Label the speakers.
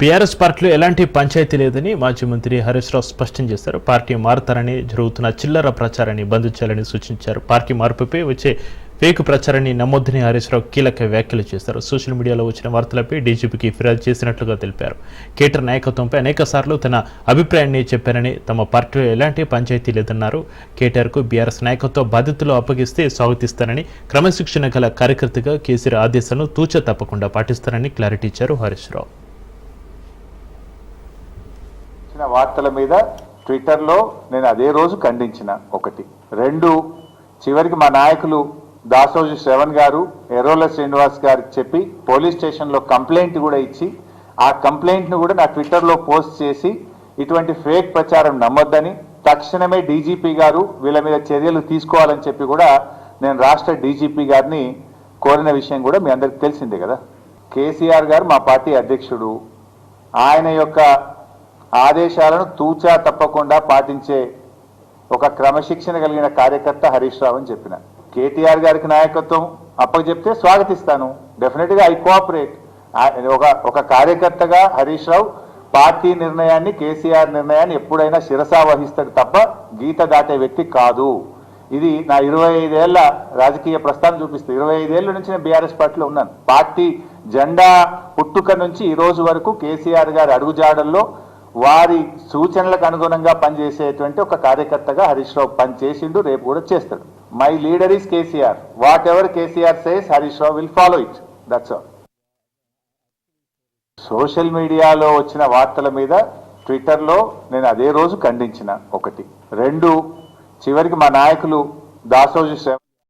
Speaker 1: BRS పార్టీలో ఎలాంటి పంచాయతీ లేదని మాజీ మంత్రి హరీష్ రావు స్పష్టం చేశారు. పార్టీ మారుతారని జరుగుతున్న చిల్లర ప్రచారాన్ని బంద్ చేయాలని సూచించారు. పార్టీ మార్పుపై వచ్చే ఫేక్ ప్రచారాన్ని నమ్మొద్దని హరీష్ రావు కీలక వ్యాఖ్యలు చేశారు. సోషల్ మీడియాలో వచ్చిన వార్తలపై డీజీపీకి ఫిర్యాదు చేసినట్లుగా తెలిపారు. కేటర్ నాయకత్వంపై అనేక సార్లు తన అభిప్రాయాన్ని చెప్పారని, తమ పార్టీలో ఎలాంటి పంచాయతీ లేదన్నారు. కేటీఆర్కు బీఆర్ఎస్ నాయకత్వ బాధ్యతలు అప్పగిస్తే స్వాగతిస్తారని, క్రమశిక్షణ గల కార్యకర్తగా కేసీఆర్ ఆదేశాలను తూచ తప్పకుండా పాటిస్తారని క్లారిటీ ఇచ్చారు హరీష్ రావు.
Speaker 2: వార్తల మీద ట్విట్టర్లో నేను అదే రోజు ఖండించిన. 1, 2 చివరికి మా నాయకులు దాసోజు శ్రవణ్ గారు, ఎర్రోల శ్రీనివాస్ గారికి చెప్పి పోలీస్ స్టేషన్లో కంప్లైంట్ కూడా ఇచ్చి, ఆ కంప్లైంట్ను కూడా నా ట్విట్టర్లో పోస్ట్ చేసి ఇటువంటి ఫేక్ ప్రచారం నమ్మొద్దని, తక్షణమే డీజీపీ గారు వీళ్ళ మీద చర్యలు తీసుకోవాలని చెప్పి కూడా నేను రాష్ట్ర డీజీపీ గారిని కోరిన విషయం కూడా మీ అందరికి తెలిసిందే కదా. కేసీఆర్ గారు మా పార్టీ అధ్యక్షుడు, ఆయన యొక్క ఆదేశాలను తూచా తప్పకుండా పాటించే ఒక క్రమశిక్షణ కలిగిన కార్యకర్త హరీష్ రావు అని చెప్పిన. కేటీఆర్ గారికి నాయకత్వం అప్పచెప్తే స్వాగతిస్తాను, డెఫినెట్గా ఐ కోఆపరేట్. ఒక కార్యకర్తగా హరీష్ రావు పార్టీ నిర్ణయాన్ని, కేసీఆర్ నిర్ణయాన్ని ఎప్పుడైనా శిరసా వహిస్తాడు తప్ప గీత దాటే వ్యక్తి కాదు. ఇది నా 25 ఏళ్ల రాజకీయ ప్రస్థానం చూపిస్తుంది. 25 ఏళ్ల నుంచి నేను బీఆర్ఎస్ పార్టీలో ఉన్నాను. పార్టీ జెండా పుట్టుక నుంచి ఈ రోజు వరకు కేసీఆర్ గారి అడుగుజాడల్లో వారి సూచనలకు అనుగుణంగా పనిచేసేటువంటి ఒక కార్యకర్తగా హరీష్ రావు పనిచేసిండు, రేపు కూడా చేస్తాడు. My leader is KCR. What ever KCR says Harish Rao will follow it. That's all. Social మీడియాలో వచ్చిన వార్తల మీద ట్విట్టర్లో నేను అదే రోజు ఖండించిన. 1, 2 చివరికి మా నాయకులు దాసోజు